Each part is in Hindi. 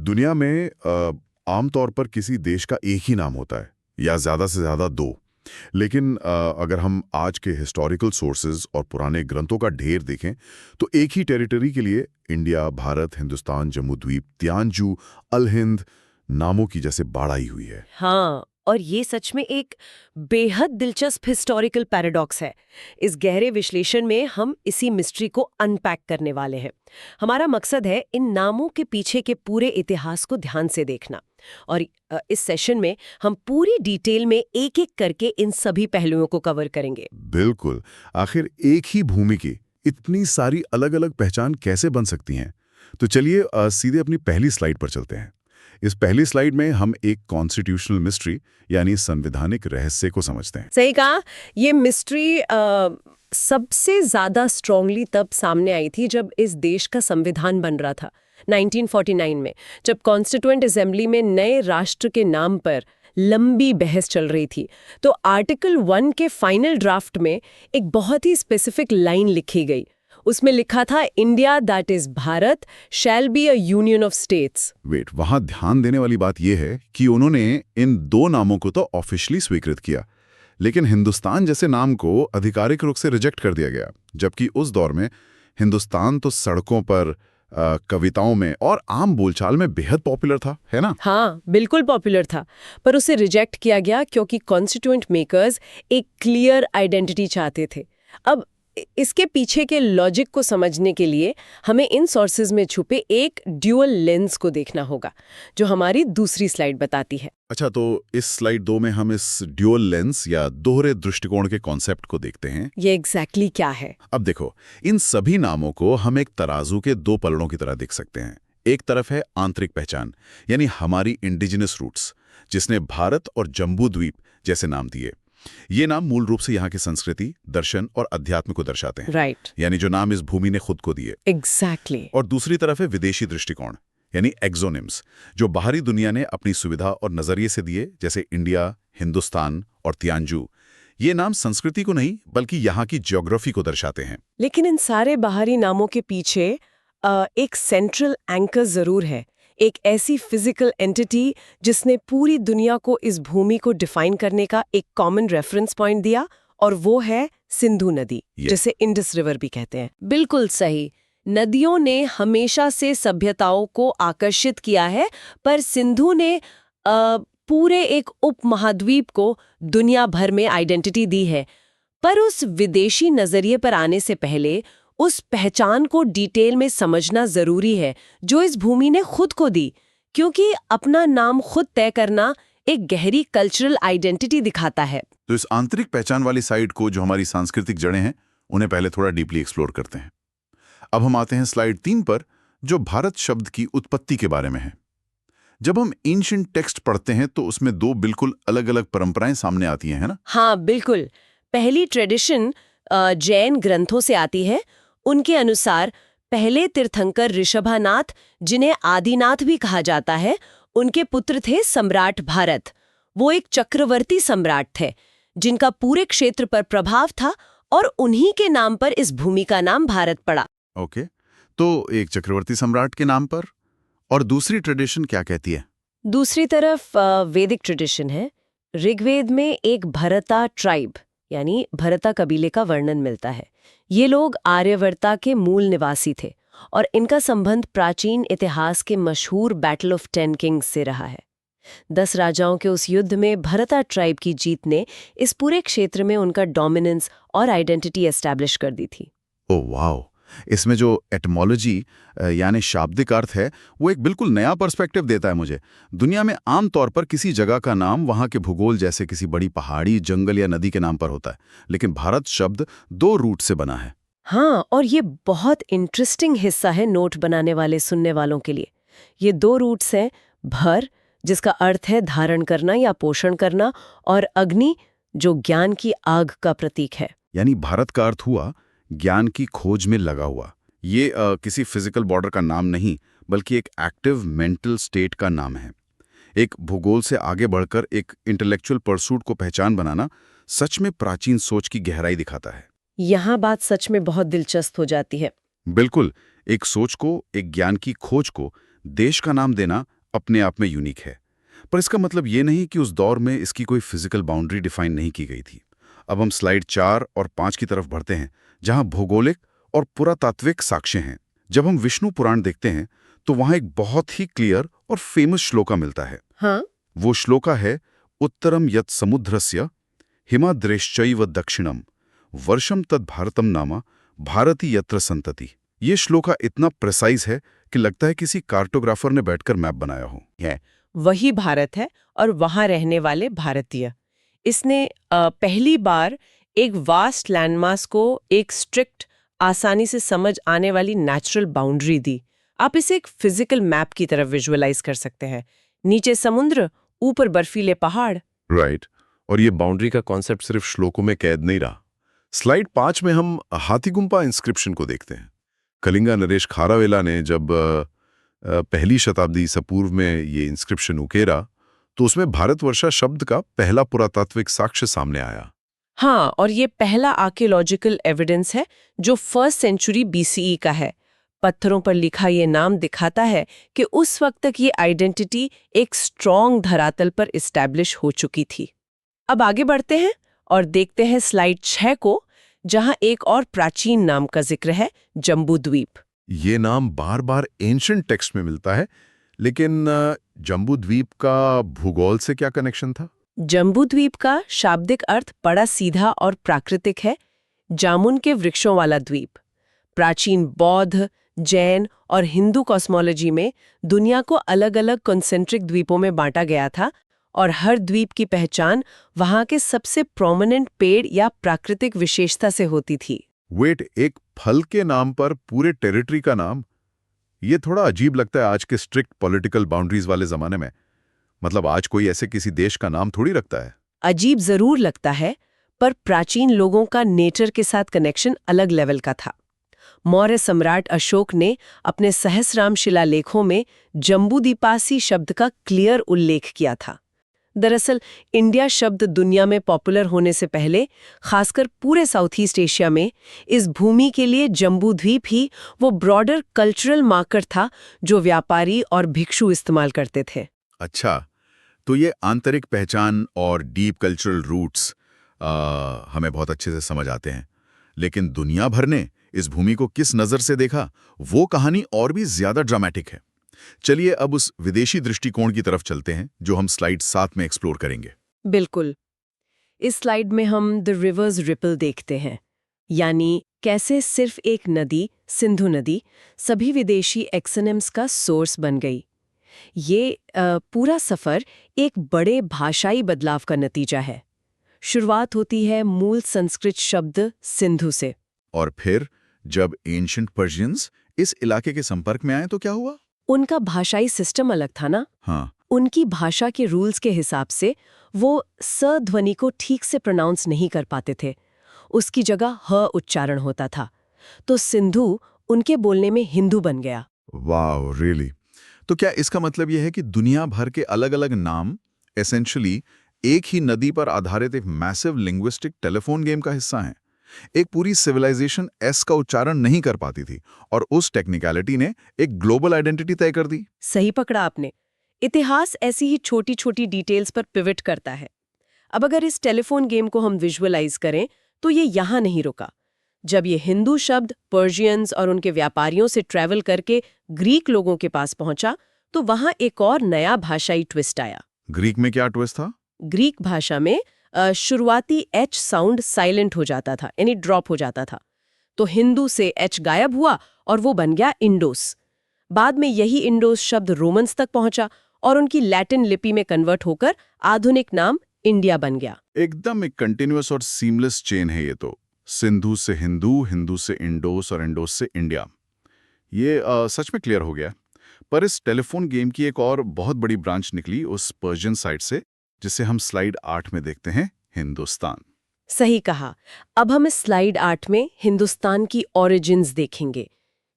दुनिया में आमतौर पर किसी देश का एक ही नाम होता है या ज़्यादा से ज़्यादा दो। लेकिन अगर हम आज के हिस्टोरिकल सोर्सेज और पुराने ग्रंथों का ढेर देखें तो एक ही टेरिटरी के लिए इंडिया, भारत, हिंदुस्तान, जम्मू द्वीप, तियानजू, अल हिंद नामों की जैसे बाढ़ आई हुई है। हाँ, और ये सच में एक बेहद दिलचस्प हिस्टोरिकल पैराडॉक्स है। इस गहरे विश्लेषण में हम इसी मिस्ट्री को अनपैक करने वाले हैं। हमारा मकसद है इन नामों के पीछे के पूरे इतिहास को ध्यान से देखना। और इस सेशन में हम पूरी डिटेल में एक-एक करके इन सभी पहलुओं को कवर करेंगे। बिल्कुल। आखिर एक ही भूमि की इतनी सारी अलग-अलग पहचान कैसे बन सकती हैं? तो चलिए सीधे अपनी पहली स्लाइड पर चलते हैं। इस पहली स्लाइड में हम एक कॉन्स्टिट्यूशनल मिस्ट्री यानी संवैधानिक रहस्य को समझते हैं। सही कहा। ये मिस्ट्री सबसे ज्यादा स्ट्रांगली तब सामने आई थी जब इस देश का संविधान बन रहा था 1949 में, जब कॉन्स्टिट्यूएंट असेंबली में नए राष्ट्र के नाम पर लंबी बहस चल रही थी। तो आर्टिकल 1 के फाइनल ड्राफ्ट में एक बहुत ही स्पेसिफिक लाइन लिखी गई। उसमें लिखा था, India that is Bharat shall be a union of states. Wait, वहां ध्यान देने वाली बात यह है कि उन्होंने इन दो नामों को तो ऑफिशियली स्वीकृत किया, लेकिन हिंदुस्तान जैसे नाम को आधिकारिक रूप से रिजेक्ट कर दिया गया। जबकि उस दौर में हिंदुस्तान तो सड़कों पर, कविताओं में और आम बोलचाल में बेहद पॉपुलर था, है ना? हाँ, बिल्कुल पॉपुलर था, पर उसे रिजेक्ट किया गया क्योंकि कॉन्स्टिट्यूएंट मेकर्स एक क्लियर आइडेंटिटी चाहते थे। अब इसके पीछे के लॉजिक को समझने के लिए हमें इन सोर्सेज में छुपे एक ड्यूअल लेंस को देखना होगा, जो हमारी दूसरी स्लाइड बताती है। अच्छा, तो इस स्लाइड 2 में हम इस ड्यूअल लेंस या दोहरे दृष्टिकोण के कॉन्सेप्ट को देखते हैं। ये एग्जैक्टली क्या है? अब देखो, इन सभी नामों को हम एक तराजू के दो पलड़ों की तरह देख सकते हैं। एक तरफ है आंतरिक पहचान, यानी हमारी इंडिजिनस रूट्स, जिसने भारत और जम्बू द्वीप जैसे नाम दिए। ये नाम मूल रूप से यहाँ की संस्कृति, दर्शन और अध्यात्म को दर्शाते हैं। राइट। यानी जो नाम इस भूमि ने खुद को दिए। एग्जैक्टली। और दूसरी तरफ है विदेशी दृष्टिकोण, यानी एक्सोनिम्स, जो बाहरी दुनिया ने अपनी सुविधा और नजरिए से दिए, जैसे इंडिया, हिंदुस्तान और तियानजू। ये नाम संस्कृति को नहीं बल्कि यहाँ की ज्योग्राफी को दर्शाते हैं। लेकिन इन सारे बाहरी नामों के पीछे एक सेंट्रल एंकर जरूर है, एक ऐसी फिजिकल एंटिटी जिसने पूरी दुनिया को इस भूमि को डिफाइन करने का एक कॉमन रेफरेंस पॉइंट दिया, और वो है सिंधु नदी, जिसे इंडस रिवर भी कहते हैं। बिल्कुल सही। नदियों ने हमेशा से सभ्यताओं को आकर्षित किया है, पर सिंधु ने पूरे एक उपमहाद्वीप को दुनिया भर में आइडेंटिटी दी है। पर उस विदेशी नजरिए पर आने से पहले उस पहचान को डिटेल में समझना जरूरी है जो इस भूमि ने खुद को दी, क्योंकि अपना नाम खुद तय करना एक गहरी कल्चरल आइडेंटिटी दिखाता है। तो इस आंतरिक पहचान वाली साइड को, जो हमारी सांस्कृतिक जड़ें हैं, उन्हें पहले थोड़ा डीपली एक्सप्लोर करते हैं। अब हम आते हैं स्लाइड 3 पर, जो भारत शब्द की उत्पत्ति के बारे में है। जब हम एंशिएंट टेक्स्ट पढ़ते हैं तो उसमें दो बिल्कुल अलग-अलग परंपराएं सामने आती हैं, है ना? हाँ, बिल्कुल। पहली ट्रेडिशन जैन ग्रंथों से आती है। उनके अनुसार पहले तीर्थंकर ऋषभानाथ, जिन्हें आदिनाथ भी कहा जाता है, उनके पुत्र थे सम्राट भारत। वो एक चक्रवर्ती सम्राट थे जिनका पूरे क्षेत्र पर प्रभाव था, और उन्हीं के नाम पर इस भूमि का नाम भारत पड़ा। ओके, तो एक चक्रवर्ती सम्राट के नाम पर। और दूसरी ट्रेडिशन क्या कहती है? दूसरी तरफ वैदिक ट्रेडिशन है। ऋग्वेद में एक भरता ट्राइब यानी भरता कबीले का वर्णन मिलता है। ये लोग आर्यवर्ता के मूल निवासी थे, और इनका संबंध प्राचीन इतिहास के मशहूर बैटल ऑफ 10 किंग्स से रहा है। 10 राजाओं के उस युद्ध में भरता ट्राइब की जीत ने इस पूरे क्षेत्र में उनका डोमिनेंस और आइडेंटिटी एस्टैब्लिश कर दी थी। Oh wow! इसमें जो एटमोलॉजी यानी शाब्दिक अर्थ है, वो एक बिल्कुल नया पर्सपेक्टिव देता है मुझे। दुनिया में आम तौर पर किसी जगह का नाम वहाँ के भूगोल, जैसे किसी बड़ी पहाड़ी, जंगल या नदी के नाम पर होता है, लेकिन भारत शब्द 2 रूट से बना है। हाँ, और ये बहुत इंटरेस्टिंग हिस्सा है नोट बनाने वाले सुनने वालों के लिए। ये 2 रूट्स हैं, भर, जिसका अर्थ है धारण करना या पोषण करना, और अग्नि, जो ज्ञान की आग का प्रतीक है। यानी भारत का अर्थ हुआ ज्ञान की खोज में लगा हुआ। ये किसी फिजिकल बॉर्डर का नाम नहीं, बल्कि एक एक्टिव मेंटल स्टेट का नाम है। एक भूगोल से आगे बढ़कर एक इंटेलेक्चुअल परसूट को पहचान बनाना सच में प्राचीन सोच की गहराई दिखाता है। यहाँ बात सच में बहुत दिलचस्प हो जाती है। बिल्कुल, एक सोच को, एक ज्ञान की खोज को देश का नाम देना अपने आप में यूनिक है, पर इसका मतलब ये नहीं कि उस दौर में इसकी कोई फिजिकल बाउंड्री डिफाइन नहीं की गई थी। अब हम स्लाइड 4 और 5 की तरफ बढ़ते हैं, जहां भौगोलिक और पुरातात्विक साक्ष्य हैं। जब हम विष्णु पुराण देखते हैं तो वहां एक बहुत ही क्लियर और फेमस श्लोका मिलता है। हाँ, वो श्लोका है, उत्तरम यत् समुद्रस्य हिमाद्रेश्चैव दक्षिणम वर्षम तद भारतम नामा भारती यत्र संतति। ये श्लोका इतना प्रिसाइज है कि लगता है किसी कार्टोग्राफर ने बैठकर मैप बनाया हो। वही भारत है और वहां रहने वाले भारतीय। इसने पहली बार एक वास्ट लैंडमास को एक स्ट्रिक्ट, आसानी से समझ आने वाली नेचुरल बाउंड्री दी। आप इसे एक फिजिकल मैप की तरफ विजुअलाइज कर सकते हैं। नीचे समुद्र, ऊपर बर्फीले पहाड़। राइट। और ये बाउंड्री का कॉन्सेप्ट सिर्फ श्लोकों में कैद नहीं रहा। स्लाइड 5 में हम हाथीगुम्पा इंस्क्रिप्शन को देखते हैं। कलिंगा नरेश खारावेला ने जब पहली शताब्दी ईसा पूर्व में ये इंस्क्रिप्शन उकेरा तो उसमें भारतवर्षा शब्द का पहला पुरातात्विक साक्ष्य सामने आया। हाँ, और ये पहला आर्कियोलॉजिकल एविडेंस है जो 1st सेंचुरी BCE का है। पत्थरों पर लिखा ये नाम दिखाता है कि उस वक्त तक ये आइडेंटिटी एक स्ट्रॉन्ग धरातल पर इस्टेब्लिश हो चुकी थी। अब आगे बढ़ते हैं और देखते हैं स्लाइड 6 को, जहां एक और प्राचीन नाम का जिक्र है, जम्बूद्वीप। ये नाम बार बार एंशिएंट टेक्स्ट में मिलता है, लेकिन जम्बूद्वीप का भूगोल से क्या कनेक्शन था? जम्बूद्वीप का शाब्दिक अर्थ बड़ा सीधा और प्राकृतिक है, जामुन के वृक्षों वाला द्वीप। प्राचीन बौद्ध, जैन और हिंदू कॉस्मोलॉजी में दुनिया को अलग-अलग कॉन्सेंट्रिक द्वीपों में बांटा गया था और हर द्वीप की पहचान वहां के सबसे प्रोमिनेंट पेड़ या प्राकृतिक विशेषता से होती थी। वेट, एक फल के नाम पर पूरे टेरिटरी का नाम, ये थोड़ा अजीब लगता है आज के स्ट्रिक्ट पॉलिटिकल बाउंड्रीज वाले जमाने में। मतलब आज कोई ऐसे किसी देश का नाम थोड़ी रखता है। अजीब जरूर लगता है, पर प्राचीन लोगों का नेचर के साथ कनेक्शन अलग लेवल का था। मौर्य सम्राट अशोक ने अपने सहस्राम शिलालेखों में जम्बूद्वीपासी शब्द का क्लियर उल्लेख किया था। दरअसल इंडिया शब्द दुनिया में पॉपुलर होने से पहले, खासकर पूरे साउथ ईस्ट एशिया में, इस भूमि के लिए जम्बूद्वीप ही वो ब्रॉडर कल्चरल मार्कर था जो व्यापारी और भिक्षु इस्तेमाल करते थे। अच्छा, तो ये आंतरिक पहचान और डीप कल्चरल रूट्स हमें बहुत अच्छे से समझ आते हैं, लेकिन दुनिया भर ने इस भूमि को किस नज़र से देखा, वो कहानी और भी ज्यादा ड्रामेटिक है। चलिए अब उस विदेशी दृष्टिकोण की तरफ चलते हैं जो हम स्लाइड 7 में एक्सप्लोर करेंगे। बिल्कुल। इस स्लाइड में हम द रिवर्स रिपल देखते हैं, यानी कैसे सिर्फ एक नदी, सिंधु नदी, सभी विदेशी एक्सोनिम्स का सोर्स बन गई। ये पूरा सफर एक बड़े भाषाई बदलाव का नतीजा है। शुरुआत होती है मूल संस्कृत शब्द सिंधु से। और फिर जब एंशिएंट पर्शियंस इस इलाके के संपर्क में आए तो क्या हुआ? उनका भाषाई सिस्टम अलग था ना। हाँ, उनकी भाषा के रूल्स के हिसाब से वो स ध्वनि को ठीक से प्रोनाउंस नहीं कर पाते थे। उसकी जगह ह उच्चारण होता था। तो सिंधु उनके बोलने में हिंदू बन गया। Wow, really? तो क्या इसका मतलब यह है कि दुनिया भर के अलग-अलग नाम एसेंशियली एक ही नदी पर आधारित एक मैसिव लिंग्विस्टिक टेलीफोन गेम का हिस्सा हैं? एक पूरी सिविलाइजेशन एस का उच्चारण नहीं कर पाती थी और उस टेक्निकलिटी ने एक ग्लोबल आइडेंटिटी तय कर दी। सही पकड़ा आपने। इतिहास ऐसी ही छोटी छोटी डिटेल्स पर पिवट करता है। अब अगर इस टेलीफोन गेम को हम विजुअलाइज करें तो ये यहाँ नहीं रुका। जब ये हिंदू शब्द पर्शियंस और उनके व्यापारियों से ट्रैवल करके ग्रीक लोगों के पास पहुंचा तो वहां एक और नया भाषाई ट्विस्ट आया। ग्रीक में क्या ट्विस्ट था? ग्रीक भाषा में शुरुआती एच साउंड साइलेंट हो जाता था, यानी ड्रॉप हो जाता था। तो हिंदू से एच गायब हुआ और वो बन गया इंडोस। बाद में यही इंडोस शब्द रोमन्स तक पहुंचा और उनकी लैटिन लिपि में कन्वर्ट होकर आधुनिक नाम इंडिया बन गया। एकदम एक कंटिन्यूअस और सीमलेस चेन है ये तो। सिंधु से हिंदू, हिंदू से इंडोस और इंडोस से इंडिया। ये सच में क्लियर हो गया। पर इस टेलीफोन गेम की एक और बहुत बड़ी ब्रांच निकली उस पर्शियन साइड से, जिसे हम स्लाइड 8 में देखते हैं, हिंदुस्तान। सही कहा। अब हम इस स्लाइड 8 में हिंदुस्तान की ओरिजिन्स देखेंगे।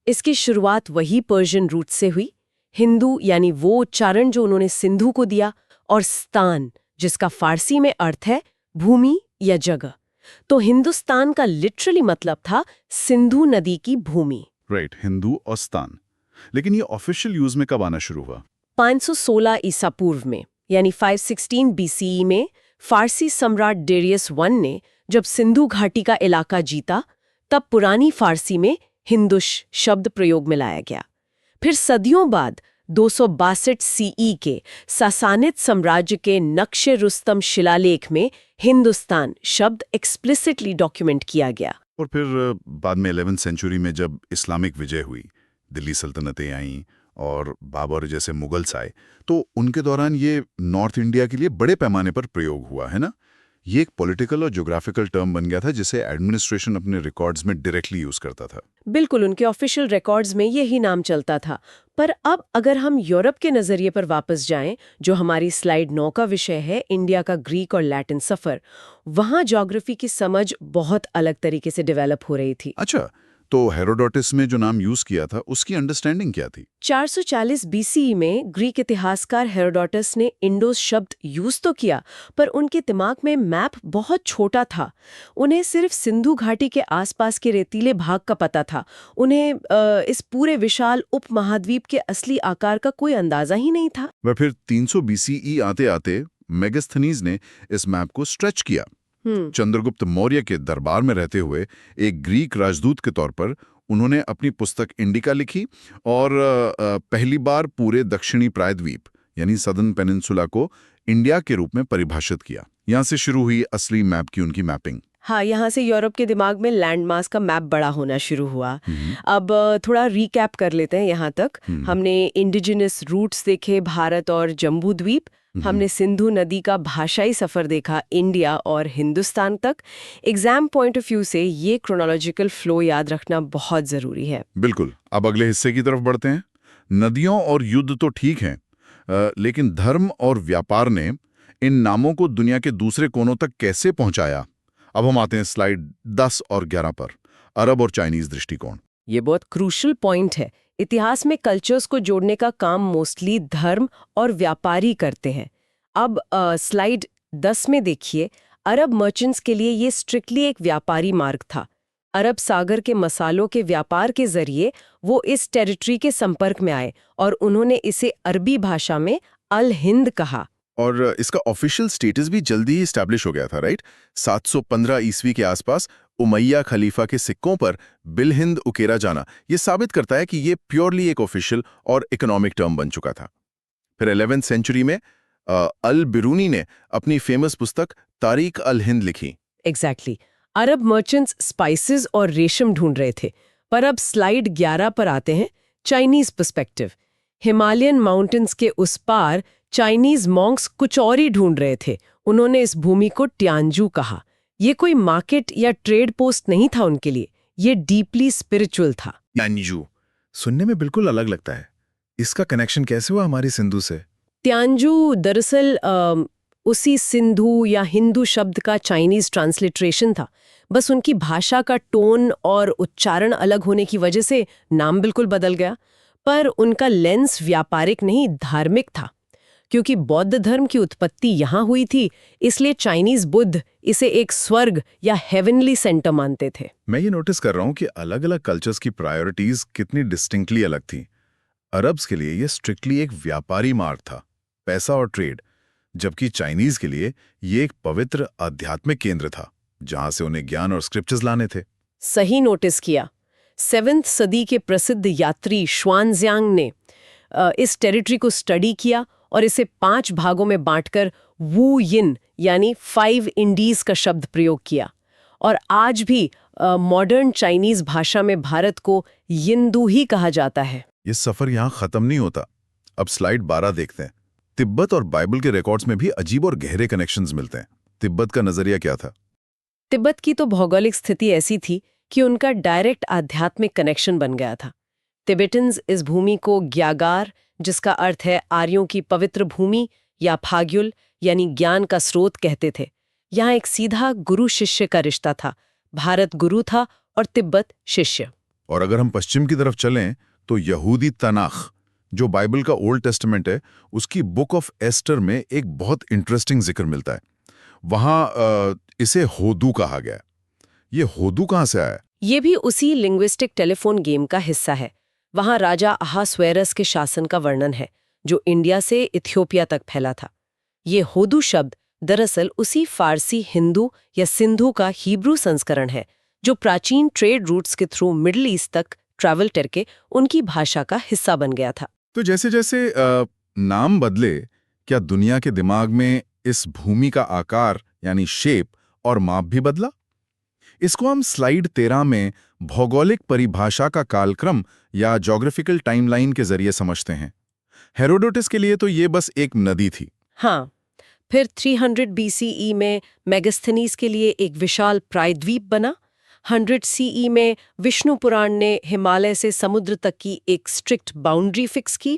इसकी शुरुआत वही पर्शियन रूट से हुई। हिंदू यानी वो उच्चारण जो उन्होंने सिंधु को दिया, और स्थान जिसका फारसी में अर्थ है भूमि या जगह। तो हिंदुस्तान का लिटरली मतलब था सिंधु नदी की भूमि। राइट, हिंदू और स्थान। लेकिन ये ऑफिशियल यूज में कब आना शुरू हुआ? 516 ईसा पूर्व में यानी 516 BCE में फारसी सम्राट डेरियस I ने जब सिंधु घाटी का इलाका जीता, तब पुरानी फारसी में हिंदुश शब्द प्रयोग में लाया गया। फिर सदियों बाद 262 CE के सासानिद साम्राज्य के नक्शे रुस्तम शिलालेख में हिंदुस्तान शब्द एक्सप्लिसिटली डॉक्यूमेंट किया गया। और फिर बाद में 11th सेंचुरी में जब इस्लामिक विजय हुई, दिल्ली सल्तनतें आईं और बाबर जैसे मुगल्स आए, तो उनके दौरान ये नॉर्थ इंडिया के लिए बड़े पैमाने पर प्रयोग हुआ है ना। ये एक पॉलिटिकल और ज्योग्राफिकल टर्म बन गया था जिसे एडमिनिस्ट्रेशन अपने रिकॉर्ड्स में डायरेक्टली यूज करता था। बिल्कुल, उनके ऑफिशियल रिकॉर्ड्स में यही नाम चलता था। पर अब अगर हम यूरोप के नजरिए पर वापस जाएं, जो हमारी स्लाइड 9 का विषय है, इंडिया का ग्रीक और लैटिन सफर, वहां ज्योग्राफी की समझ बहुत अलग तरीके से डेवलप हो रही थी। अच्छा, तो हेरोडोटस में जो नाम यूज किया था उसकी अंडरस्टैंडिंग क्या थी? 440 BCE में ग्रीक इतिहासकार हेरोडोटस ने इंडोस शब्द यूज तो किया, पर उनके दिमाग में मैप बहुत छोटा था। उन्हें सिर्फ सिंधु घाटी के आसपास के रेतीले भाग का पता था। उन्हें इस पूरे विशाल उपमहाद्वीप के असली आकार का कोई अंदाजा ही नहीं था। वह फिर 300 BCE आते आते मेगास्थनीज ने इस मैप को स्ट्रेच किया। चंद्रगुप्त मौर्य के दरबार में रहते हुए एक ग्रीक राजदूत के तौर पर उन्होंने अपनी पुस्तक इंडिका लिखी और पहली बार पूरे दक्षिणी प्रायद्वीप यानी सदर्न पेनिनसुला को इंडिया के रूप में परिभाषित किया। यहाँ से शुरू हुई असली मैप की उनकी मैपिंग। हाँ, यहाँ से यूरोप के दिमाग में लैंडमास का मैप बड़ा होना शुरू हुआ। अब थोड़ा रिकैप कर लेते हैं। यहाँ तक हमने इंडिजिनस रूट्स देखे, भारत और जम्बू द्वीप। हमने सिंधु नदी का भाषाई सफर देखा, इंडिया और हिंदुस्तान तक। एग्जाम पॉइंट ऑफ व्यू से ये क्रोनोलॉजिकल फ्लो याद रखना बहुत जरूरी है। बिल्कुल। अब अगले हिस्से की तरफ बढ़ते हैं। नदियों और युद्ध तो ठीक हैं, लेकिन धर्म और व्यापार ने इन नामों को दुनिया के दूसरे कोनों तक कैसे पहुंचाया? अब हम आते हैं स्लाइड 10 और 11 पर, अरब और चाइनीज दृष्टिकोण। ये बहुत क्रूशल पॉइंट है। इतिहास में कल्चर्स को जोड़ने का काम मोस्टली धर्म और व्यापारी करते हैं। अब स्लाइड 10 में देखिए, अरब मर्चेंट्स के लिए ये स्ट्रिक्टली एक व्यापारी मार्ग था। अरब सागर के मसालों के व्यापार के जरिए वो इस टेरिटरी के संपर्क में आए और उन्होंने इसे अरबी भाषा में अल हिंद कहा। और इसका ऑफिशियल स्टेटस भी जल्दी ही एस्टैब्लिश हो गया था, राइट? 715 ईस्वी के आसपास उमैया खलीफा के सिक्कों पर बिल हिंद उकेरा जाना ये साबित करता है कि ये प्योरली एक ऑफिशियल और इकोनॉमिक टर्म बन चुका था। फिर 11th सेंचुरी में अल बिरूनी ने अपनी फेमस पुस्तक तारीख अल हिंद लिखी। एग्जैक्टली। अरब मर्चेंट्स स्पाइसेस और रेशम ढूंढ रहे थे। पर अब स्लाइड 11 पर आते हैं, चाइनीज पर्सपेक्टिव। हिमालयन माउंटेन्स के उस पार चाइनीज मॉन्क्स कुछ और ही ढूंढ रहे थे। उन्होंने इस भूमि को ट्यान्जू कहा। ये कोई मार्केट या ट्रेड पोस्ट नहीं था उनके लिए, ये डीपली स्पिरिचुअल था। ट्यान्जू सुनने में बिल्कुल अलग लगता है। इसका कनेक्शन कैसे हुआ हमारी सिंधु से? ट्यान्जू दरअसल उसी सिंधु या हिंदू शब्द का चाइनीज ट्रांसलिटरेशन था। बस उनकी भाषा का टोन और उच्चारण अलग होने की वजह से नाम बिल्कुल बदल गया। पर उनका लेंस व्यापारिक नहीं, धार्मिक था। क्योंकि बौद्ध धर्म की उत्पत्ति यहाँ हुई थी, इसलिए चाइनीज बुद्ध इसे एक स्वर्ग या हेवनली सेंटर मानते थे। मैं ये नोटिस कर रहा हूँ कि अलग अलग कल्चर्स की प्रायोरिटीज कितनी डिस्टिंक्टली अलग थी। अरब्स के लिए ये स्ट्रिक्टली एक व्यापारी मार्ग था, पैसा और ट्रेड, जबकि चाइनीज के लिए ये एक पवित्र आध्यात्मिक केंद्र था जहां से उन्हें ज्ञान और स्क्रिप्चर्स लाने थे। सही नोटिस किया। 7th सदी के प्रसिद्ध यात्री शुआनज़्यांग ने इस टेरिटरी को स्टडी किया और इसे 5 भागों में बांटकर वू यिन यानी 5 इंडीज का शब्द प्रयोग किया। और आज भी मॉडर्न चाइनीज भाषा में भारत को यिंदू ही कहा जाता है। ये सफर यहाँ खत्म नहीं होता। अब स्लाइड 12 देखते हैं। तिब्बत और बाइबल के रिकॉर्ड्स में भी अजीब और गहरे कनेक्शंस मिलते हैं। तिब्बत का नजरिया क्या था? तिब्बत की तो भौगोलिक स्थिति ऐसी थी कि उनका डायरेक्ट आध्यात्मिक कनेक्शन बन गया था। तिबेटन्स इस भूमि को ग्यागार, जिसका अर्थ है आर्यों की पवित्र भूमि, या फाग्युल यानी ज्ञान का स्रोत कहते थे। यहाँ एक सीधा गुरु शिष्य का रिश्ता था। भारत गुरु था और तिब्बत शिष्य। और अगर हम पश्चिम की तरफ चलें तो यहूदी तनाख, जो बाइबल का ओल्ड टेस्टामेंट है, उसकी बुक ऑफ एस्टर में एक बहुत इंटरेस्टिंग जिक्र मिलता है। वहां इसे होदू कहा गया। ये होदू कहाँ से आया? ये भी उसी लिंग्विस्टिक टेलीफोन गेम का हिस्सा है। वहां राजा अहास्वेरस के शासन का वर्णन है, जो इंडिया से इथियोपिया तक फैला था। ये होदू शब्द दरअसल उसी फारसी हिंदू या सिंधु का हिब्रू संस्करण है, जो प्राचीन ट्रेड रूट्स के थ्रू मिडिल ईस्ट तक ट्रैवल करके उनकी भाषा का हिस्सा बन गया था। तो जैसे जैसे नाम बदले, क्या दुनिया के दिमाग में इस भूमि का आकार यानी शेप और माप भी बदला? इसको हम स्लाइड 13 में भौगोलिक परिभाषा का कालक्रम या ज्योग्राफिकल टाइमलाइन के जरिए समझते हैं। हेरोडोटस के लिए तो ये बस एक नदी थी। हाँ, फिर 300 BCE में मेगास्थनीज के लिए एक विशाल प्रायद्वीप बना। 100 CE में विष्णु पुराण ने हिमालय से समुद्र तक की एक स्ट्रिक्ट बाउंड्री फिक्स की।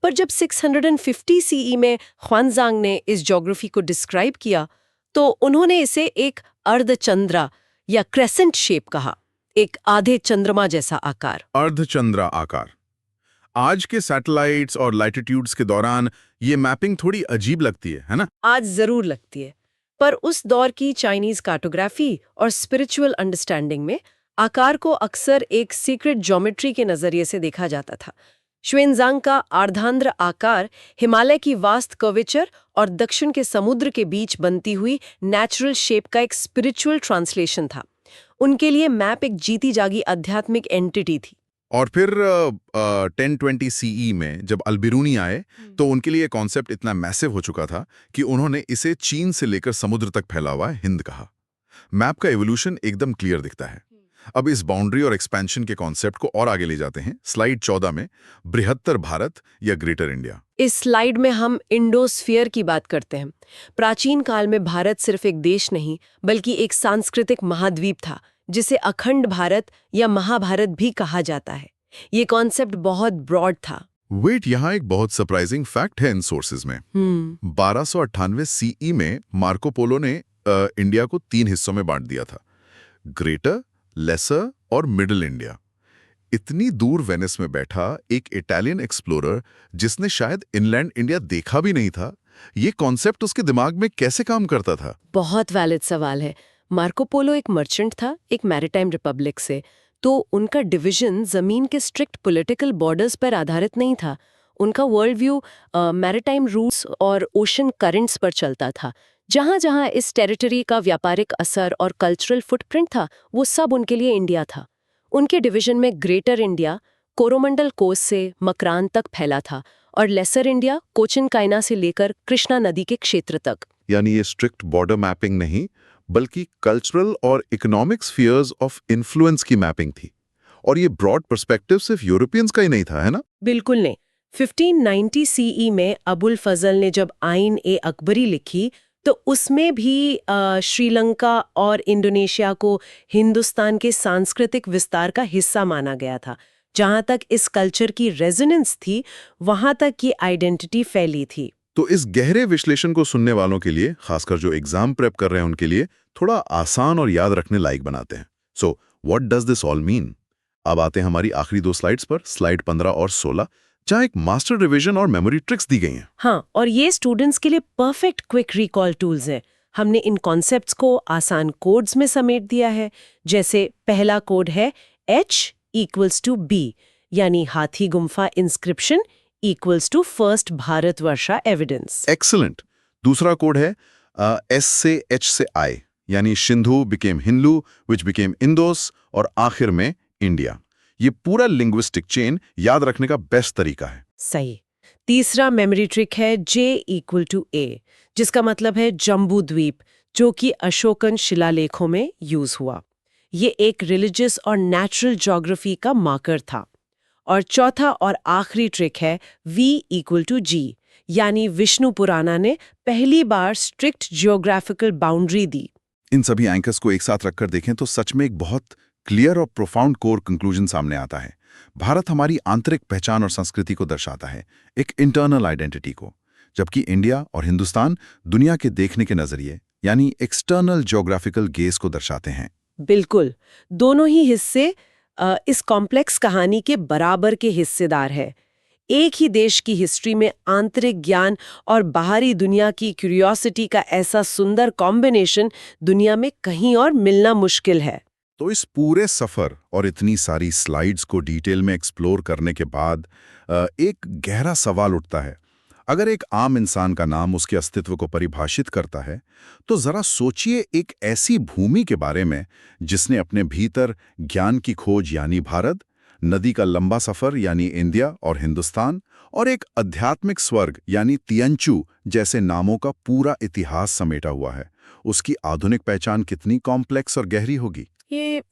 पर जब 650 CE में ख्वानजांग ने इस ज्योग्राफी को डिस्क्राइब किया, तो उन्होंने इसे एक अर्धचंद्रा या क्रेसेंट शेप कहा, एक आधे चंद्रमा जैसा आकार। अर्धचंद्रा आकार। आज के सैटेलाइट्स और लैटिट्यूड्स के दौरान ये मैपिंग थोड़ी अजीब लगती है ना? आज जरूर लगती है, पर उस दौर की चाइनीज कार्टोग्राफी और स्पिरिचुअल अंडरस्टैंडिंग में आकार को अक्सर एक सीक्रेट ज्योमेट्री के नजरिए से देखा जाता था। श्वेनजांग का अर्धांद्र आकार हिमालय की वास्ट कर्वेचर और दक्षिण के समुद्र के बीच बनती हुई नेचुरल शेप का एक स्पिरिचुअल ट्रांसलेशन था। उनके लिए मैप एक जीती जागी आध्यात्मिक एंटिटी थी। और फिर 1020 CE में जब अल्बिरूनी आए, तो उनके लिए कॉन्सेप्ट इतना मैसिव हो चुका था कि उन्होंने इसे चीन से लेकर समुद्र तक फैला हुआ हिंद कहा। मैप का एवोल्यूशन एकदम क्लियर दिखता है। अब इस बाउंड्री और एक्सपेंशन के कॉन्सेप्ट को और आगे ले जाते हैं। स्लाइड 14 में बृहत्तर भारत या ग्रेटर इंडिया। इस स्लाइड में हम इंडोस्फीयर की बात करते हैं। प्राचीन काल में भारत सिर्फ एक देश नहीं, बल्कि एक सांस्कृतिक महाद्वीप था, जिसे अखंड भारत या महाभारत भी कहा जाता है। ये कॉन्सेप्ट बहुत ब्रॉड था। वेट, यहाँ एक बहुत सरप्राइजिंग फैक्ट है इन सोर्सेज में। 1298 CE में मार्को पोलो ने इंडिया को 3 हिस्सों में बांट दिया था, ग्रेटर, लेसर और मिडिल इंडिया। इतनी दूर वेनिस में बैठा एक इटालियन एक्सप्लोरर, जिसने शायद इनलैंड इंडिया देखा भी नहीं था, ये कॉन्सेप्ट उसके दिमाग में कैसे काम करता था? बहुत वैलिड सवाल है। मार्को पोलो एक मर्चेंट था, एक मैरीटाइम रिपब्लिक से, तो उनका डिवीजन जमीन के स्ट्रिक्ट पॉलिटिकल बॉर्डर्स पर आधारित नहीं था। उनका वर्ल्ड व्यू मैरीटाइम रूट्स और ओशन करंट्स पर चलता था। जहां जहां इस टेरिटरी का व्यापारिक असर और कल्चरल फुटप्रिंट था, वो सब उनके लिए इंडिया था। उनके डिवीजन में ग्रेटर इंडिया कोरोमंडल कोस्ट से मकरान तक फैला था और लेसर इंडिया कोचिन कायना से लेकर कृष्णा नदी के क्षेत्र तक। यानी ये स्ट्रिक्ट बॉर्डर मैपिंग नहीं, बल्कि कल्चरल और इकोनॉमिक स्फीयर्स ऑफ इन्फ्लुएंस की मैपिंग थी। और ये ब्रॉड पर्सपेक्टिव सिर्फ यूरोपियंस का ही नहीं था, है ना? बिल्कुल नहीं। 1590 CE में अबुल फजल ने जब आइन-ए-अकबरी लिखी, तो उसमें भी श्रीलंका और इंडोनेशिया को हिंदुस्तान के सांस्कृतिक विस्तार का हिस्सा माना गया था। जहां तक इस कल्चर की रेजोनेंस थी, वहां तक ये आइडेंटिटी फैली थी। तो इस गहरे विश्लेषण को सुनने वालों के लिए, खासकर जो एग्जाम प्रेप कर रहे हैं उनके लिए, थोड़ा आसान और याद रखने लायक बनाते हैं। So what does this all mean? अब आते हैं हमारी आखिरी 2 स्लाइड्स पर, स्लाइड 15 और 16, जहां एक मास्टर रिवीजन और मेमोरी ट्रिक्स दी गई हैं। हाँ, और ये स्टूडेंट्स के लिए परफेक्ट क्विक रिकॉल टूल्स हैं। हमने इन कॉन्सेप्ट्स को आसान कोड्स में समेट दिया है। जैसे पहला कोड है H=B, यानी Hathigumpha inscription = first Bharatvarsha evidence. Excellent. दूसरा कोड है S से H से I, यानी Sindhu became Hindu, which became Indos, और आखिर में इंडिया। ये पूरा लिंग्विस्टिक चेन याद रखने का बेस्ट तरीका है। सही। तीसरा मेमोरी ट्रिक है J=A, जिसका मतलब है जम्बू द्वीप, जो कि अशोकन शिलालेखों में यूज हुआ। ये एक रिलीजियस और नेचुरल ज्योग्राफी का मार्कर था। और चौथा और आखिरी ट्रिक है V=G, यानी विष्णु पुराणा ने पहली बार स्ट्रिक्ट जियोग्राफिकल बाउंड्री दी। इन सभी एंकर्स को एक साथ रखकर देखें तो सच में एक बहुत क्लियर और प्रोफाउंड कोर कंक्लूजन सामने आता है। भारत हमारी आंतरिक पहचान और संस्कृति को दर्शाता है, एक इंटरनल आइडेंटिटी को, जबकि इंडिया और हिंदुस्तान दुनिया के देखने के नजरिए यानी एक्सटर्नल ज्योग्राफिकल गेज को दर्शाते हैं। बिल्कुल, दोनों ही हिस्से इस कॉम्प्लेक्स कहानी के बराबर के हिस्सेदार है। एक ही देश की हिस्ट्री में आंतरिक ज्ञान और बाहरी दुनिया की क्यूरियोसिटी का ऐसा सुंदर कॉम्बिनेशन दुनिया में कहीं और मिलना मुश्किल है। तो इस पूरे सफर और इतनी सारी स्लाइड्स को डिटेल में एक्सप्लोर करने के बाद एक गहरा सवाल उठता है। अगर एक आम इंसान का नाम उसके अस्तित्व को परिभाषित करता है, तो जरा सोचिए एक ऐसी भूमि के बारे में जिसने अपने भीतर ज्ञान की खोज यानी भारत, नदी का लंबा सफर यानी इंडिया और हिंदुस्तान, और एक आध्यात्मिक स्वर्ग यानी तियंचू जैसे नामों का पूरा इतिहास समेटा हुआ है। उसकी आधुनिक पहचान कितनी कॉम्प्लेक्स और गहरी होगी। ये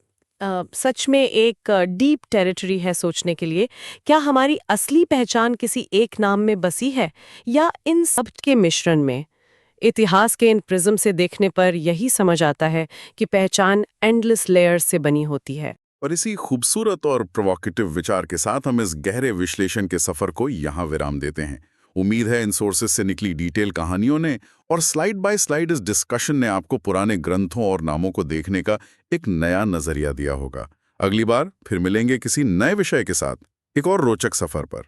सच में एक डीप टेरिटरी है सोचने के लिए। क्या हमारी असली पहचान किसी एक नाम में बसी है या इन सब के मिश्रण में? इतिहास के इन प्रिज्म से देखने पर यही समझ आता है कि पहचान एंडलेस लेयर्स से बनी होती है। और इसी खूबसूरत और प्रोवोकेटिव विचार के साथ हम इस गहरे विश्लेषण के सफर को यहाँ विराम देते हैं। उम्मीद है इन सोर्सेस से निकली डिटेल कहानियों ने और स्लाइड बाय स्लाइड इस डिस्कशन ने आपको पुराने ग्रंथों और नामों को देखने का एक नया नजरिया दिया होगा। अगली बार फिर मिलेंगे किसी नए विषय के साथ एक और रोचक सफर पर।